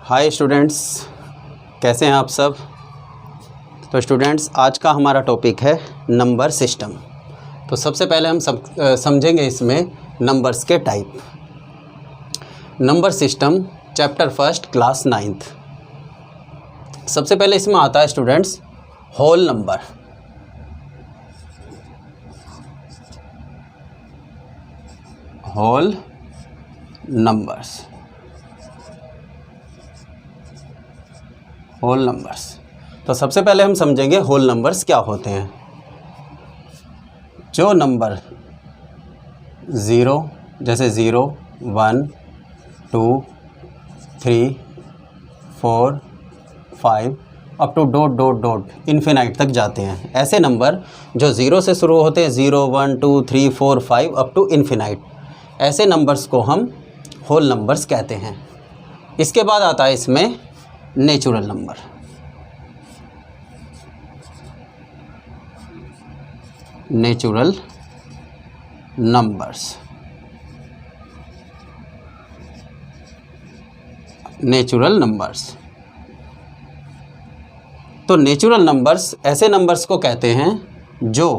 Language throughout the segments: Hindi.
हाय स्टूडेंट्स, कैसे हैं आप सब। तो स्टूडेंट्स, आज का हमारा टॉपिक है नंबर सिस्टम। तो सबसे पहले हम समझेंगे इसमें नंबर्स के type. Number system chapter first class 9th। सबसे पहले इसमें आता है students whole number. Whole numbers, whole numbers. तो सबसे पहले हम समझेंगे होल नंबर्स क्या होते हैं। जो नंबर 0 जैसे 0, 1, 2, 3, 4, 5 up to dot dot dot infinite तक जाते हैं, ऐसे नंबर जो 0 से शुरू होते हैं, 0, 1, 2, 3, 4, 5 अप टू इन्फिनाइट, ऐसे नंबर्स को हम होल नंबर्स कहते हैं। इसके बाद आता है इसमें natural number. Natural numbers, natural numbers. तो नेचुरल नंबर्स ऐसे नंबर्स को कहते हैं जो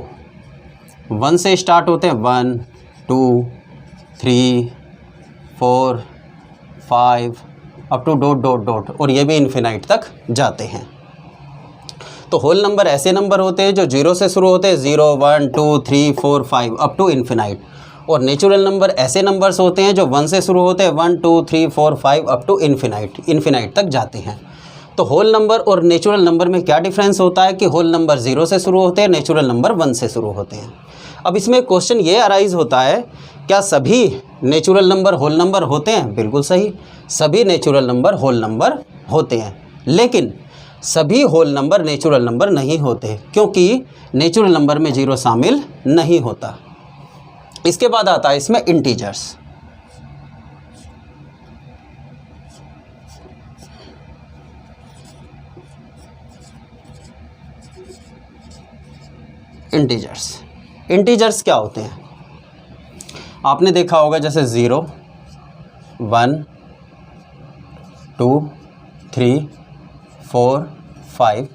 1 से स्टार्ट होते हैं, 1, 2, 3, 4, 5 up to dot dot dot, और ये भी इन्फिनाइट तक जाते हैं। तो होल नंबर ऐसे नंबर होते हैं जो 0 से शुरू होते हैं, 0, 1, 2, 3, 4, 5 अप टू इन्फिनाइट। और नेचुरल नंबर ऐसे नंबर्स होते हैं जो 1 से शुरू होते हैं, 1, 2, 3, 4, 5 अप टू इन्फिनाइट तक जाते हैं। तो होल नंबर और नेचुरल नंबर में क्या डिफरेंस होता है कि होल नंबर 0 से शुरू होते हैं, नेचुरल नंबर 1 से शुरू होते हैं। अब इसमें क्वेश्चन ये अराइज होता है, क्या सभी नेचुरल नंबर होल नंबर होते हैं? बिल्कुल सही, सभी नेचुरल नंबर होल नंबर होते हैं, लेकिन सभी होल नंबर नेचुरल नंबर नहीं होते, क्योंकि नेचुरल नंबर में 0 शामिल नहीं होता। इसके बाद आता है इसमें इंटीजर्स। इंटीजर्स क्या होते हैं? आपने देखा होगा जैसे 0, 1, 2, 3, 4, 5,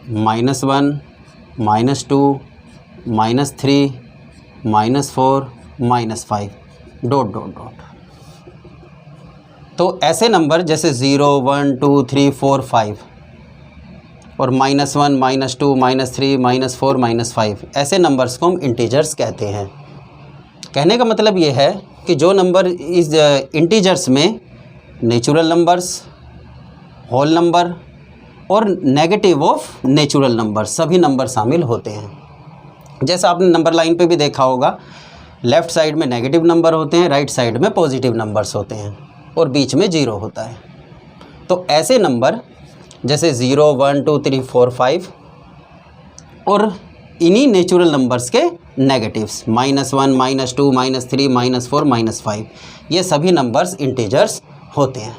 -1, -2, -3, -4, -5 डॉट डॉट डॉट। तो ऐसे नंबर जैसे 0, 1, 2, 3, 4, 5 और -1, -2, -3, -4, -5, ऐसे नंबर्स को हम इंटीजर्स कहते हैं। कहने का मतलब ये है कि जो नंबर इस इंटीजर्स में नेचुरल नंबर्स, होल नंबर और नेगेटिव ऑफ नेचुरल नंबर, सभी नंबर शामिल होते हैं। जैसा आपने नंबर लाइन पे भी देखा होगा, लेफ़्ट साइड में नेगेटिव नंबर होते हैं, राइट साइड में पॉजिटिव नंबर्स होते हैं और बीच में 0 होता है। तो ऐसे नंबर जैसे 0, 1, 2, 3, 4, 5 और इन्हीं नेचुरल नंबर्स के नेगेटिव्स, -1, -2, -3, -4, -5, ये सभी नंबर्स इंटीजर्स होते हैं।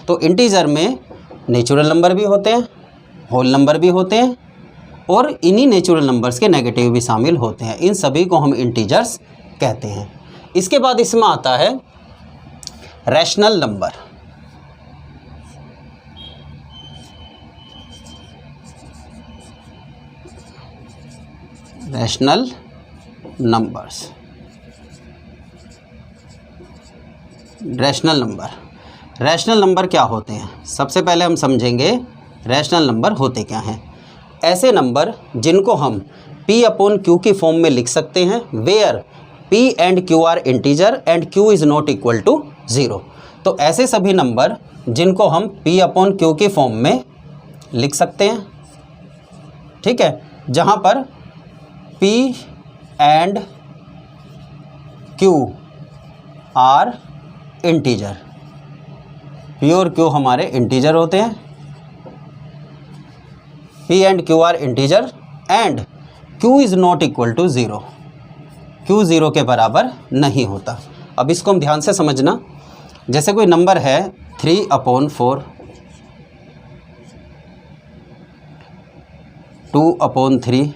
तो इंटीजर में नेचुरल नंबर भी होते हैं, होल नंबर भी होते हैं और इन्हीं नेचुरल नंबर्स के नेगेटिव भी शामिल होते हैं। इन सभी को हम इंटीजर्स कहते हैं। इसके बाद इसमें आता है rational number. Rational numbers, rational number. Rational number क्या होते हैं? सबसे पहले हम समझेंगे रैशनल नंबर होते क्या हैं। ऐसे नंबर जिनको हम P/Q की फॉर्म में लिख सकते हैं, where P and Q are integer and Q is not equal to 0। तो ऐसे सभी नंबर जिनको हम P/Q की फॉर्म में लिख सकते हैं, ठीक है, जहाँ पर P and Q are integer, P और Q हमारे इंटीजर होते हैं, P and Q are integer and Q is not equal to 0, Q 0 के बराबर नहीं होता। अब इसको हम ध्यान से समझना। जैसे कोई नंबर है 3/4, 2/3,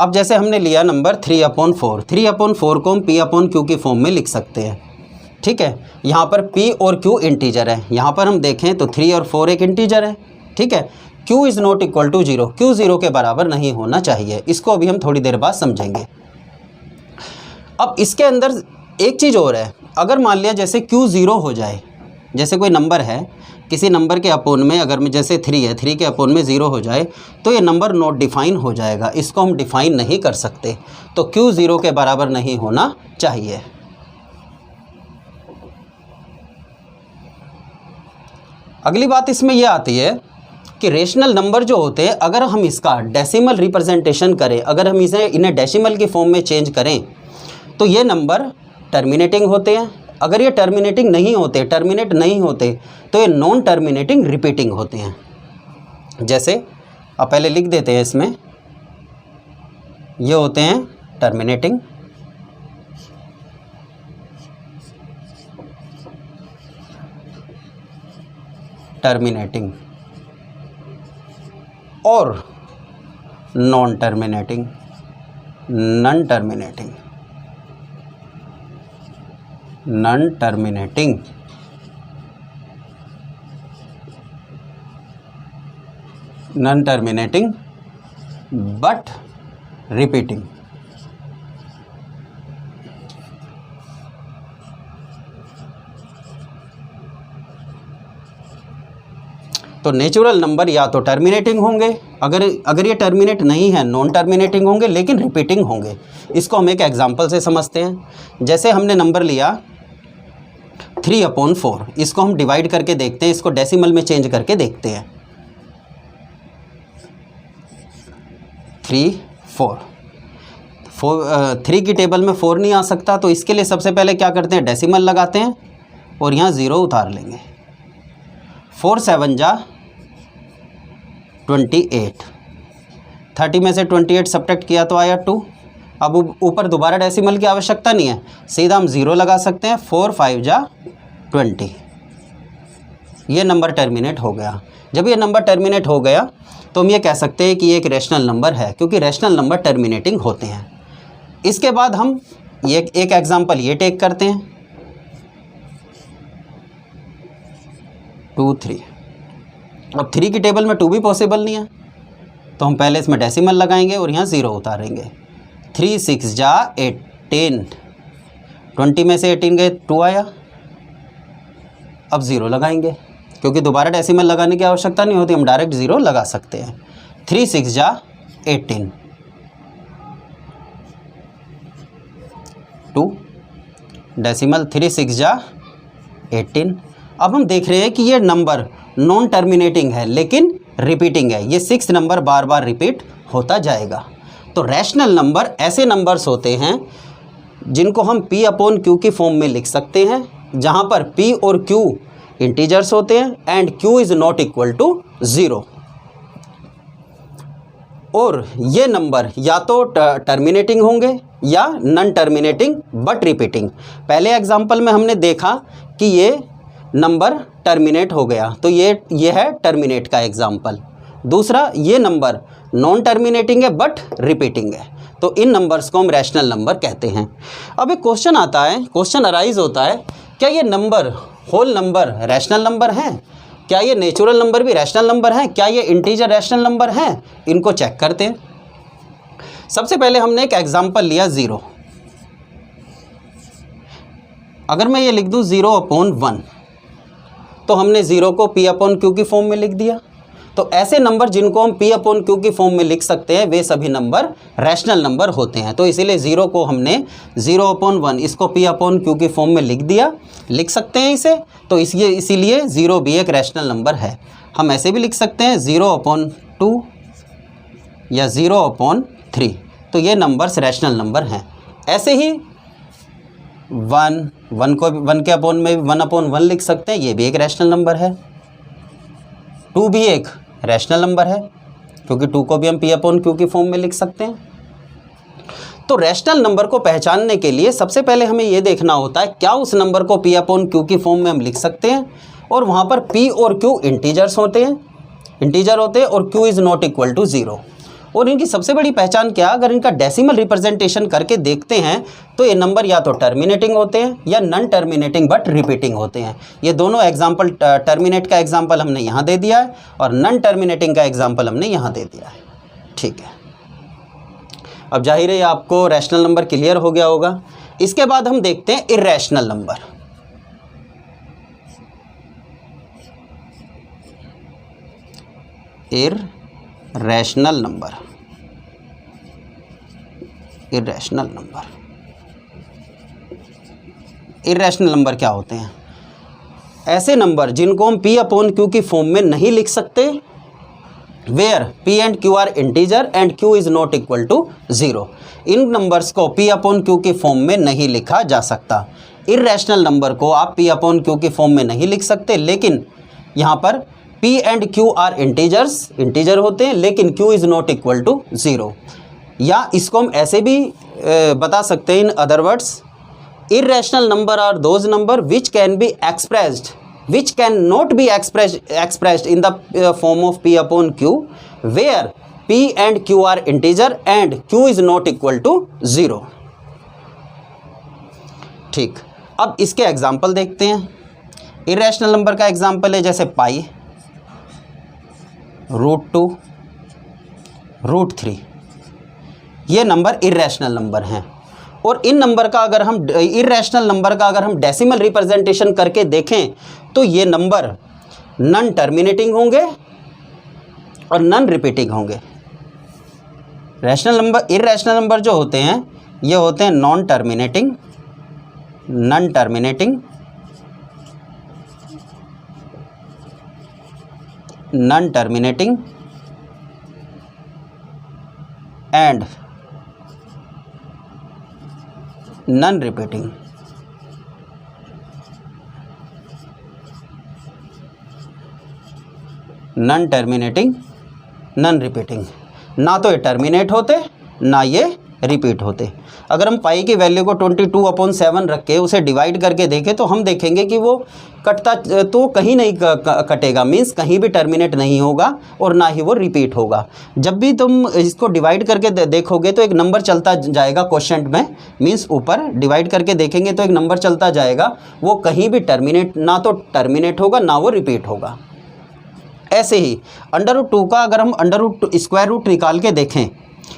अब जैसे हमने लिया नंबर 3/4, 3/4 को हम P/Q की फॉर्म में लिख सकते हैं, ठीक है। यहाँ पर P और Q इंटीजर है, यहाँ पर हम देखें तो 3 और 4 एक इंटीजर है, ठीक है। Q is not equal to 0, Q 0 के बराबर नहीं होना चाहिए। इसको अभी हम थोड़ी देर बाद समझेंगे। अब इसके अंदर एक चीज़ और है, अगर मान लिया जैसे Q 0 हो जाए, जैसे कोई नंबर है, किसी नंबर के अपोन में अगर मैं जैसे 3 है, 3 के अपोन में 0 हो जाए तो ये नंबर नॉट डिफाइन हो जाएगा, इसको हम डिफाइन नहीं कर सकते। तो Q 0 के बराबर नहीं होना चाहिए। अगली बात इसमें यह आती है कि रेशनल नंबर जो होते हैं, अगर हम इसका डेसिमल रिप्रेजेंटेशन करें, अगर हम इन्हें डेसिमल की फॉर्म में चेंज करें तो ये नंबर टर्मिनेटिंग होते हैं। अगर ये टर्मिनेट नहीं होते तो ये नॉन टर्मिनेटिंग रिपीटिंग होते हैं। जैसे अब पहले लिख देते हैं, इसमें ये होते हैं टर्मिनेटिंग, और non terminating, non terminating but repeating. तो नेचुरल नंबर या तो टर्मिनेटिंग होंगे, अगर ये टर्मिनेट नहीं है नॉन टर्मिनेटिंग होंगे, लेकिन रिपीटिंग होंगे। इसको हम एक एग्जांपल से समझते हैं। जैसे हमने नंबर लिया 3/4, इसको हम डिवाइड करके देखते हैं, इसको डेसिमल में चेंज करके देखते हैं। 3 की टेबल में 4 नहीं आ सकता, तो इसके लिए सबसे पहले क्या करते हैं, डेसिमल लगाते हैं और यहाँ 0 उतार लेंगे। 4 7 जा 28, 30 में से 28 सब्ट्रैक्ट किया तो आया 2। अब ऊपर दोबारा डेसिमल की आवश्यकता नहीं है, सीधा हम 0 लगा सकते हैं। 4 5 जा 20, ये नंबर टर्मिनेट हो गया। जब ये नंबर टर्मिनेट हो गया तो हम ये कह सकते हैं कि ये एक रैशनल नंबर है, क्योंकि रैशनल नंबर टर्मिनेटिंग होते हैं। इसके बाद हम ये एक एग्जांपल ये टेक करते हैं, 2 3। अब 3 की टेबल में 2 भी पॉसिबल नहीं है, तो हम पहले इसमें डेसिमल लगाएंगे और यहाँ 0 उतारेंगे। 3 6 जा 18, 20 में से 18 गए 2 आया। अब 0 लगाएंगे, क्योंकि दोबारा डेसिमल लगाने की आवश्यकता नहीं होती, हम डायरेक्ट 0 लगा सकते हैं। 3 6 जा 18, 2 डेसिमल 3 6 जा 18। अब हम देख रहे हैं कि ये नंबर नॉन टर्मिनेटिंग है लेकिन रिपीटिंग है, ये 6 नंबर बार बार रिपीट होता जाएगा। तो रैशनल नंबर ऐसे नंबर्स होते हैं जिनको हम P/Q की फॉर्म में लिख सकते हैं, जहाँ पर P और Q इंटीजर्स होते हैं and Q is not equal to 0। और ये नंबर या तो टर्मिनेटिंग होंगे या नॉन टर्मिनेटिंग बट रिपीटिंग। पहले एग्जांपल में हमने देखा कि ये नंबर टर्मिनेट हो गया, तो ये है टर्मिनेट का एग्जांपल। दूसरा, ये नंबर नॉन टर्मिनेटिंग है बट रिपीटिंग है, तो इन नंबर्स को हम रैशनल नंबर कहते हैं। अब एक क्वेश्चन आता है, क्वेश्चन अराइज होता है, क्या ये number whole number rational number हैं? क्या ये नेचुरल नंबर भी रैशनल नंबर हैं? क्या ये इंटीजर रैशनल नंबर हैं? इनको चेक करते हैं। सबसे पहले हमने एक एग्जांपल लिया 0। अगर मैं ये लिख दूँ 0/1, तो हमने 0 को P/Q की फॉर्म में लिख दिया। तो ऐसे नंबर जिनको हम P/Q की फॉर्म में लिख सकते हैं वे सभी नंबर रैशनल नंबर होते हैं। तो इसीलिए 0 को हमने 0/1 इसको P/Q की फॉर्म में लिख सकते हैं इसे। तो इसीलिए 0 भी एक रैशनल नंबर है। हम ऐसे भी लिख सकते हैं 0/2 या 0/3, तो ये नंबर्स रैशनल नंबर हैं। ऐसे ही 1 के अपोन में 1/1 लिख सकते हैं, ये भी एक रैशनल नंबर है। 2 भी एक रैशनल नंबर है, क्योंकि 2 को भी हम P/Q की फॉर्म में लिख सकते हैं। तो रैशनल नंबर को पहचानने के लिए सबसे पहले हमें ये देखना होता है क्या उस नंबर को P/Q की फॉर्म में हम लिख सकते हैं, और वहाँ पर P और Q इंटीजर होते हैं और Q is not equal to 0। और इनकी सबसे बड़ी पहचान क्या, अगर इनका डेसिमल रिप्रेजेंटेशन करके देखते हैं तो ये नंबर या तो टर्मिनेटिंग होते हैं या नॉन टर्मिनेटिंग बट रिपीटिंग होते हैं। ये दोनों एग्जाम्पल, टर्मिनेट का एग्जाम्पल हमने यहाँ दे दिया है और नॉन टर्मिनेटिंग का एग्जाम्पल हमने यहाँ दे दिया है। ठीक है, अब जाहिर है आपको रैशनल नंबर क्लियर हो गया होगा। इसके बाद हम देखते हैं irrational number. Irrational number, irrational number, irrational number क्या होते हैं? ऐसे नंबर जिनको हम P अपॉन Q की फॉर्म में नहीं लिख सकते, where P and Q are integer and Q is not equal to 0। इन नंबर्स को P अपॉन Q की फॉर्म में नहीं लिखा जा सकता। इर्रेशनल नंबर को आप P अपॉन Q की फॉर्म में नहीं लिख सकते, लेकिन यहाँ पर P and Q are integers, integer होते हैं, लेकिन Q is not equal to 0। या इसको हम ऐसे भी बता सकते हैं, in other words, irrational number are those number which can be expressed, which cannot be expressed in the form of P upon Q, where P and Q are integer and Q is not equal to 0। ठीक, अब इसके एग्जाम्पल देखते हैं। इरेशनल नंबर का एग्जाम्पल है जैसे पाई, √2, √3, ये नंबर इरेशनल नंबर हैं। और इन नंबर का अगर हम इर्रेशनल नंबर का अगर हम डेसिमल रिप्रेजेंटेशन करके देखें तो ये नंबर नॉन टर्मिनेटिंग होंगे और नॉन रिपीटिंग होंगे। रैशनल नंबर, इर्रेशनल नंबर जो होते हैं ये होते हैं non terminating, non terminating, non terminating and non repeating. Non terminating, non repeating, ना तो ये टर्मिनेट होते ना ये रिपीट होते। अगर हम पाई की वैल्यू को 22/7 रख के उसे डिवाइड करके देखें तो हम देखेंगे कि वो कटता तो कहीं नहीं कटेगा, मीन्स कहीं भी टर्मिनेट नहीं होगा और ना ही वो रिपीट होगा। जब भी तुम इसको डिवाइड करके देखोगे तो एक नंबर चलता जाएगा क्वोशेंट में, मीन्स ऊपर डिवाइड करके देखेंगे तो एक नंबर चलता जाएगा, वो कहीं भी टर्मिनेट, ना तो टर्मिनेट होगा ना वो रिपीट होगा। ऐसे ही √2 का अगर हम स्क्वायर रूट निकाल के देखें,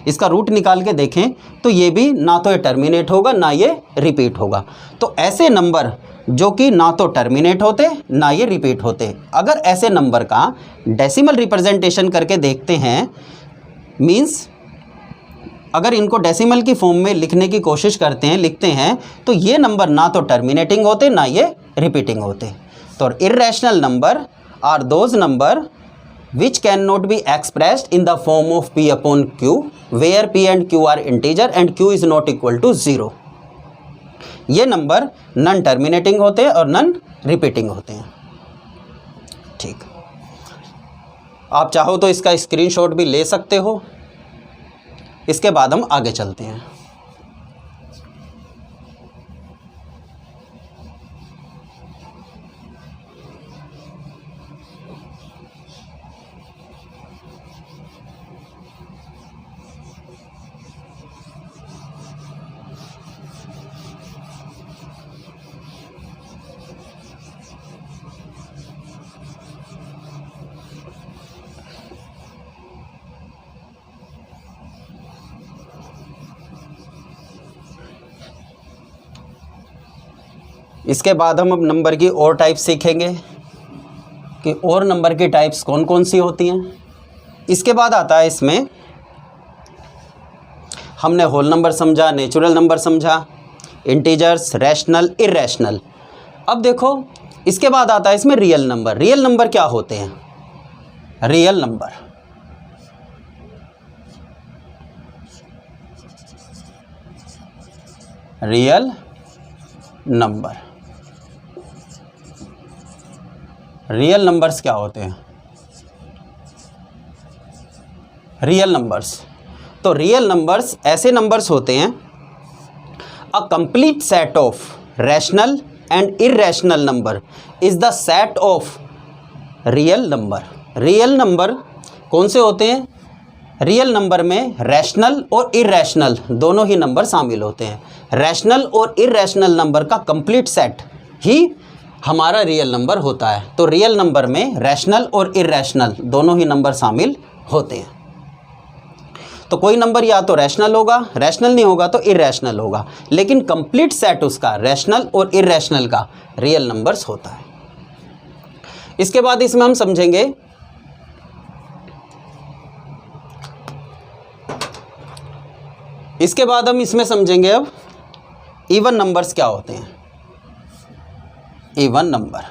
इसका रूट निकाल के देखें तो ये भी ना तो ये टर्मिनेट होगा ना ये रिपीट होगा। तो ऐसे नंबर जो कि ना तो टर्मिनेट होते ना ये रिपीट होते, अगर ऐसे नंबर का डेसिमल रिप्रेजेंटेशन करके देखते हैं, मीन्स अगर इनको डेसिमल की फॉर्म में लिखने की कोशिश करते हैं, लिखते हैं, तो ये नंबर ना तो टर्मिनेटिंग होते ना ये रिपीटिंग होते। तो irrational number are those number which cannot be expressed in the form of P upon Q, where P and Q are integer and Q is not equal to 0। ये नंबर नॉन टर्मिनेटिंग होते हैं और नॉन रिपीटिंग होते हैं। ठीक, आप चाहो तो इसका स्क्रीनशॉट भी ले सकते हो। इसके बाद हम आगे चलते हैं। इसके बाद हम अब नंबर की और टाइप सीखेंगे कि और नंबर की टाइप्स कौन कौन सी होती हैं। इसके बाद आता है इसमें, हमने होल नंबर समझा, नेचुरल नंबर समझा, इंटीजर्स, रैशनल, इर्रेशनल। अब देखो इसके बाद आता है इसमें रियल नंबर। रियल नंबर क्या होते हैं? Real number, real number, real numbers क्या होते हैं? रियल नंबर्स, तो रियल नंबर्स ऐसे नंबर्स होते हैं, a complete set of rational and irrational number is the set of real number. Real number कौन से होते हैं? रियल नंबर में रैशनल और इरैशनल दोनों ही नंबर शामिल होते हैं। रैशनल और इरैशनल नंबर का कंप्लीट सेट ही हमारा रियल नंबर होता है। तो रियल नंबर में रैशनल और इरैशनल दोनों ही नंबर शामिल होते हैं। तो कोई नंबर या तो रैशनल होगा, रैशनल नहीं होगा तो इरैशनल होगा, लेकिन कंप्लीट सेट उसका रैशनल और इरैशनल का रियल नंबर्स होता है। इसके बाद इसमें हम समझेंगे अब इवन नंबर्स क्या होते हैं। Even number,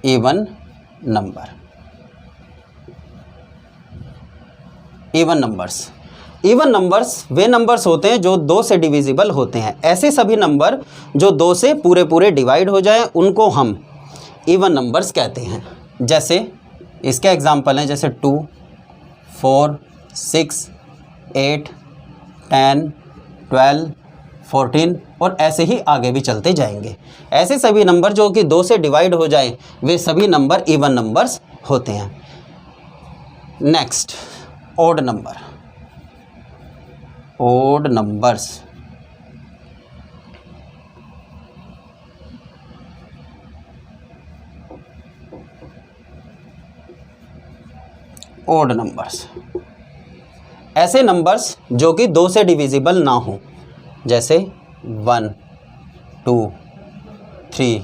even number, even numbers. Even numbers वे नंबर्स होते हैं जो 2 से डिविजिबल होते हैं। ऐसे सभी नंबर जो 2 से पूरे पूरे डिवाइड हो जाएं उनको हम इवन नंबर्स कहते हैं। जैसे इसके एग्जांपल हैं, जैसे 2, 4, 6, 8, 10, 12, 14 और ऐसे ही आगे भी चलते जाएंगे। ऐसे सभी नंबर जो कि 2 से डिवाइड हो जाए वे सभी नंबर इवन नंबर्स होते हैं। Next, odd number. Odd numbers, odd numbers ऐसे नंबर्स जो कि 2 से डिविजिबल ना हो, जैसे 1, 2, 3,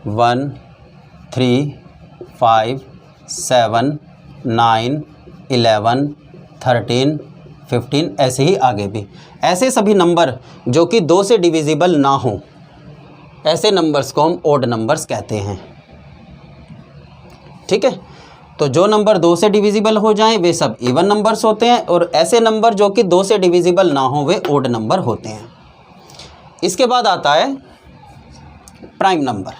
1, 3, 5, 7, 9, 11, 13, 15 ऐसे ही आगे भी। ऐसे सभी नंबर जो कि 2 से डिविजिबल ना हो, ऐसे नंबर्स को हम ओड नंबर्स कहते हैं। ठीक है, तो जो नंबर 2 से डिविजिबल हो जाएं वे सब इवन नंबर्स होते हैं, और ऐसे नंबर जो कि 2 से डिविजिबल ना हो वे ओड नंबर होते हैं। इसके बाद आता है प्राइम नंबर।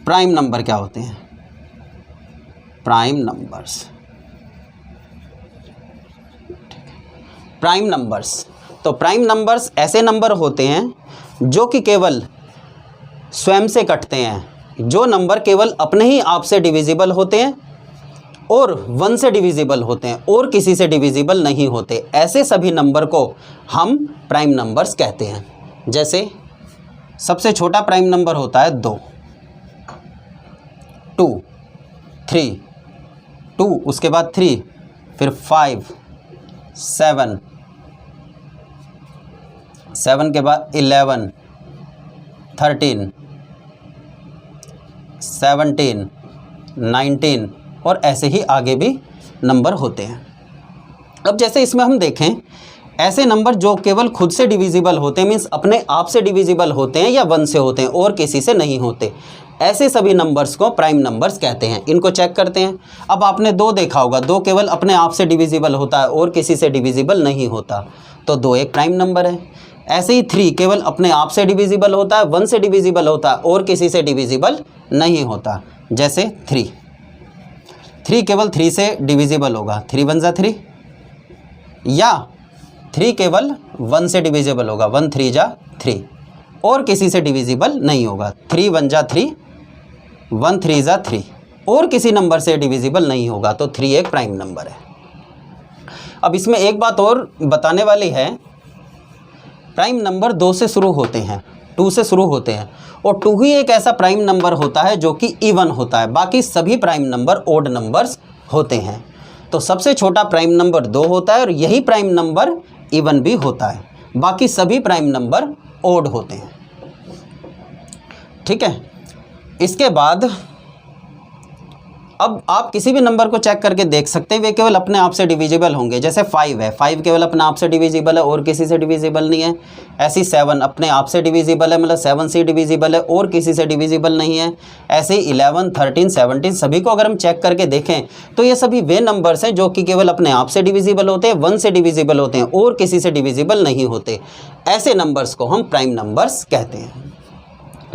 प्राइम नंबर क्या होते हैं? Prime numbers, prime numbers. तो प्राइम नंबर्स ऐसे नंबर होते हैं जो कि केवल स्वयं से कटते हैं, जो नंबर केवल अपने ही आप से डिविजिबल होते हैं और 1 से डिविजिबल होते हैं और किसी से डिविजिबल नहीं होते। ऐसे सभी नंबर को हम प्राइम नंबर्स कहते हैं। जैसे सबसे छोटा प्राइम नंबर होता है 2, 2, 3, 2 उसके बाद 3, फिर 5, 7, 7 के बाद 11, 13, 17, 19 और ऐसे ही आगे भी नंबर होते हैं। अब जैसे इसमें हम देखें, ऐसे नंबर जो केवल खुद से डिविजिबल होते हैं, मीन्स अपने आप से डिविजिबल होते हैं या 1 से होते हैं और किसी से नहीं होते, ऐसे सभी नंबर्स को प्राइम नंबर्स कहते हैं। इनको चेक करते हैं। अब आपने 2 देखा होगा, 2 केवल अपने आप से डिविजिबल होता है और किसी से डिविजिबल नहीं होता, तो 2 एक प्राइम नंबर है। ऐसे ही 3 केवल अपने आप से डिविजिबल होता है, 1 से डिविजिबल होता है और किसी से डिविजिबल नहीं होता। जैसे 3 केवल 3 से डिविजिबल होगा, 3 1 जा 3, या 3 केवल 1 से डिविजिबल होगा, 1 3 जा 3 और किसी से डिविजिबल नहीं होगा, 3 1 जा 3, 1 3 जा 3 और किसी नंबर से डिविजिबल नहीं होगा, तो 3 एक प्राइम नंबर है। अब इसमें एक बात और बताने वाली है, प्राइम नंबर 2 से शुरू होते हैं, 2 से शुरू होते हैं, और 2 ही एक ऐसा प्राइम नंबर होता है जो कि इवन होता है। बाकी सभी प्राइम नंबर ओड नंबर्स होते हैं। तो सबसे छोटा प्राइम नंबर 2 होता है और यही प्राइम नंबर इवन भी होता है। बाकी सभी प्राइम नंबर ओड होते हैं। ठीक है, इसके बाद अब आप किसी भी नंबर को चेक करके देख सकते हैं, वे केवल अपने आप से डिविजिबल होंगे। जैसे 5 है, 5 केवल अपने आप से डिविजिबल है और किसी से डिविजिबल नहीं है। ऐसी 7 अपने आप से डिविजिबल है, मतलब 7 से डिविजिबल है और किसी से डिविजिबल नहीं है। ऐसे ही 11, 13, 17 सभी को अगर हम चेक करके देखें तो ये सभी वे नंबर्स हैं जो कि केवल अपने आप से डिविजिबल होते हैं, 1 से डिविजिबल होते हैं और किसी से डिविजिबल नहीं होते। ऐसे नंबर्स को हम प्राइम नंबर्स कहते हैं।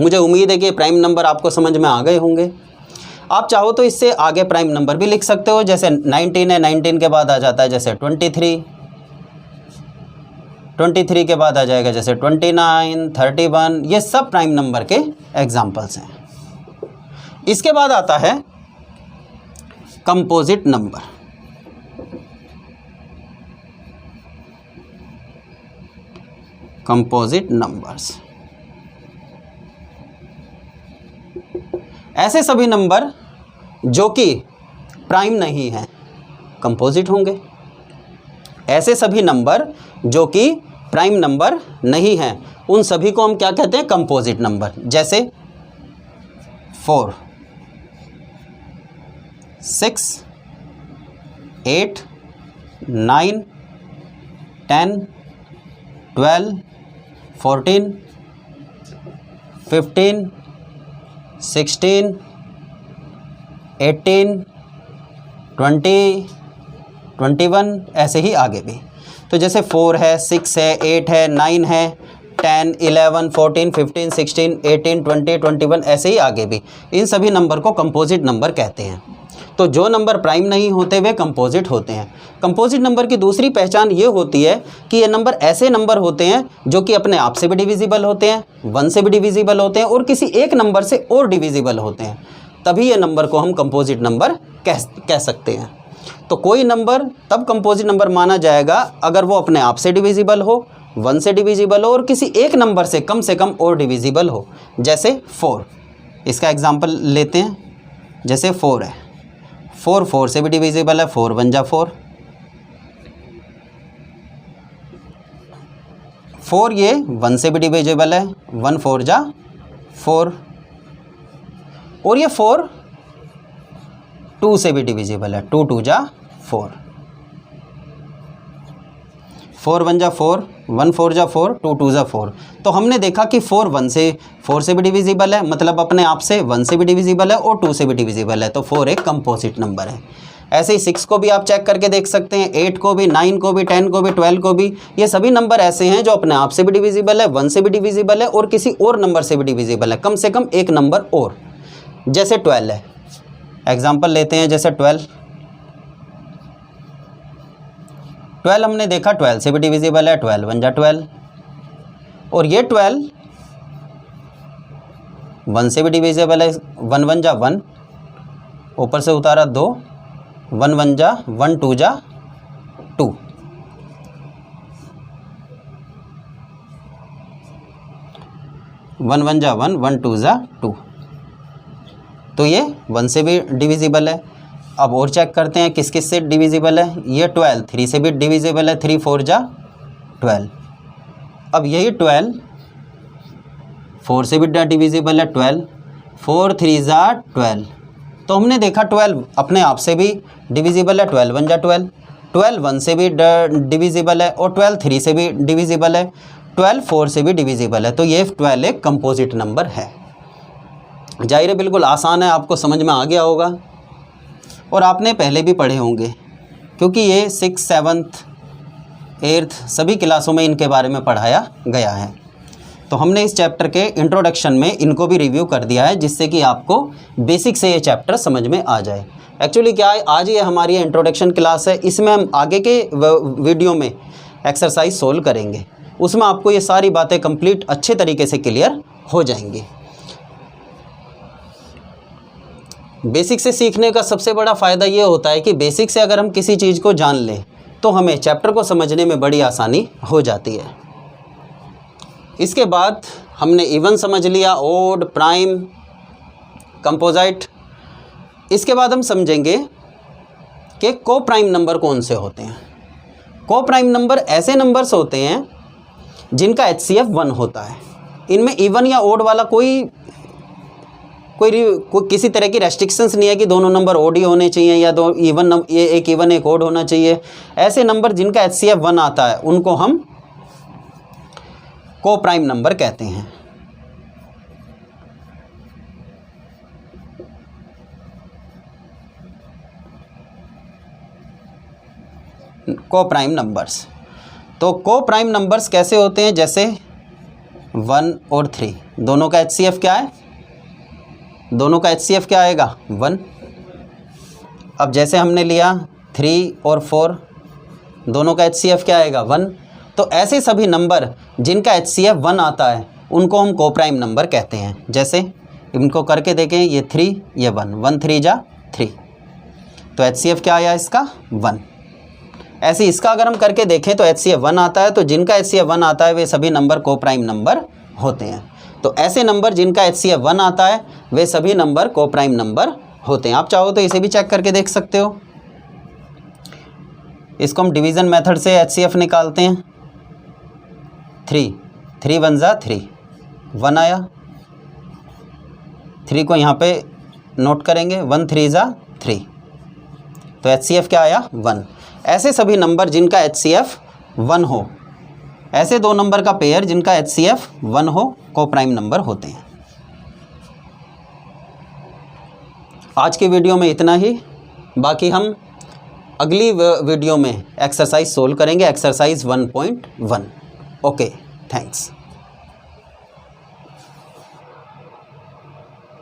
मुझे उम्मीद है कि प्राइम नंबर आपको समझ में आ गए होंगे। आप चाहो तो इससे आगे प्राइम नंबर भी लिख सकते हो। जैसे 19 है, 19 के बाद आ जाता है जैसे 23, 23 के बाद आ जाएगा जैसे 29, 31, ये सब प्राइम नंबर के एग्जाम्पल्स हैं। इसके बाद आता है कंपोजिट नंबर। कंपोजिट नंबर्स, ऐसे सभी नंबर जो कि प्राइम नहीं हैं कंपोजिट होंगे। ऐसे सभी नंबर जो कि प्राइम नंबर नहीं हैं उन सभी को हम क्या कहते हैं? Composite number. जैसे 4, 6, 8, 9, 10, 12, 14, 15, 16, 18, 20, 21, ऐसे ही आगे भी। तो जैसे 4 है, 6 है, 8 है, 9 है, 10, 11, 14, 15, 16, 18, 20, 21, ऐसे ही आगे भी। इन सभी नंबर को कंपोजिट नंबर कहते हैं। तो जो नंबर प्राइम नहीं होते वे कंपोजिट होते हैं। कंपोजिट नंबर की दूसरी पहचान ये होती है कि ये नंबर ऐसे नंबर होते हैं जो कि अपने आप से भी डिविजिबल होते हैं, 1 से भी डिविजिबल होते हैं और किसी एक नंबर से और डिविजिबल होते हैं। तभी ये नंबर को हम कंपोजिट नंबर कह सकते हैं। तो कोई नंबर तब कंपोजिट नंबर माना जाएगा अगर वो अपने आप से डिविजिबल हो, 1 से डिविजिबल हो और किसी एक नंबर से कम और डिविजिबल हो। जैसे 4, इसका एग्जांपल लेते हैं। जैसे 4 है, 4 से भी डिविजिबल है, 4 1 जा 4। 4 ये 1 से भी डिविजिबल है, 1 4 जा 4। और ये 4 2 से भी डिविजिबल है, 2 2 जा 4। 4 1 जा 4, 1 4 जा 4, 2 2 जा 4। तो हमने देखा कि 4 से भी डिविजिबल है, मतलब अपने आप से 1 से भी डिविजिबल है और 2 से भी डिविजिबल है। तो 4 एक कंपोजिट नंबर है। ऐसे ही 6 को भी आप चेक करके देख सकते हैं, 8 को भी, 9 को भी, 10 को भी, 12 को भी। ये सभी नंबर ऐसे हैं जो अपने आप से भी डिविजिबल है, 1 से भी डिविजिबल है और किसी और नंबर से भी डिविजिबल है, कम से कम एक नंबर और। जैसे 12 है, एग्जाम्पल लेते हैं। जैसे 12 हमने देखा 12 से भी डिविजिबल है, 12 1 जा 12। और ये 12 1 से भी डिविजिबल है, 1 1 जा 1, ऊपर से उतारा 2, 1 1 जा 1, 2 जा 2। वन 1 जा 1, 1 2 जा 2। तो ये 1 से भी डिविजिबल है। अब और चेक करते हैं किस किस से डिविजिबल है। ये 12 3 से भी डिविजिबल है, 3 4 जा 12। अब यही 12 4 से भी डिविजिबल है, 12 4 3 जा 12। तो हमने देखा 12 अपने आप से भी डिविजिबल है, 12 1 जा 12, 12 1 से भी डिविजिबल है और 12 3 से भी डिविजिबल है, 12 4 से भी डिविजिबल है। तो ये 12 एक कंपोजिट नंबर है। जाहिर है बिल्कुल आसान है, आपको समझ में आ गया होगा और आपने पहले भी पढ़े होंगे क्योंकि ये 6th 7th 8th सभी क्लासों में इनके बारे में पढ़ाया गया है। तो हमने इस चैप्टर के इंट्रोडक्शन में इनको भी रिव्यू कर दिया है जिससे कि आपको बेसिक से ये चैप्टर समझ में आ जाए। एक्चुअली क्या है, आज ये हमारी इंट्रोडक्शन क्लास है, इसमें हम आगे के वीडियो में एक्सरसाइज सोल्व करेंगे, उसमें आपको ये सारी बातें कंप्लीट अच्छे तरीके से क्लियर हो जाएंगी। बेसिक से सीखने का सबसे बड़ा फ़ायदा ये होता है कि बेसिक से अगर हम किसी चीज़ को जान लें तो हमें चैप्टर को समझने में बड़ी आसानी हो जाती है। इसके बाद हमने इवन समझ लिया, ओड, प्राइम, कंपोजिट। इसके बाद हम समझेंगे कि को प्राइम नंबर कौन से होते हैं। को प्राइम नंबर ऐसे नंबर्स होते हैं जिनका HCF 1 होता है। इनमें इवन या ओड वाला कोई किसी तरह की रेस्ट्रिक्शंस नहीं है कि दोनों नंबर ओड ही होने चाहिए या दो इवन, एक इवन एक ओड होना चाहिए। ऐसे नंबर जिनका HCF 1 आता है उनको हम को प्राइम नंबर कहते हैं। को प्राइम नंबर्स। तो को प्राइम नंबर्स कैसे होते हैं? जैसे 1 और 3 दोनों का HCF क्या है? दोनों का HCF क्या आएगा? 1। अब जैसे हमने लिया 3 और 4 दोनों का HCF क्या आएगा? 1। तो ऐसे सभी नंबर जिनका HCF 1 आता है उनको हम कोप्राइम नंबर कहते हैं। जैसे इनको करके देखें, ये 3 ये 1, 1 3 जा 3, तो HCF क्या आया इसका 1। ऐसे इसका अगर हम करके देखें तो HCF 1 आता है, तो जिनका HCF 1 आता है वे सभी नंबर कोप्राइम नंबर होते हैं। तो ऐसे नंबर जिनका HCF 1 आता है वे सभी नंबर कोप्राइम नंबर होते हैं। आप चाहो तो इसे भी चेक करके देख सकते हो। इसको हम डिवीज़न मेथड से HCF निकालते हैं। 3 3 1 जा 3, 1 आया। 3 को यहाँ पे नोट करेंगे, 1 3 जा 3, तो HCF क्या आया 1। ऐसे सभी नंबर जिनका HCF 1 हो, ऐसे दो नंबर का पेयर जिनका HCF 1 हो कोप्राइम नंबर होते हैं। आज की वीडियो में इतना ही, बाकी हम अगली वीडियो में एक्सरसाइज सोल्व करेंगे, एक्सरसाइज 1.1। Okay, thanks.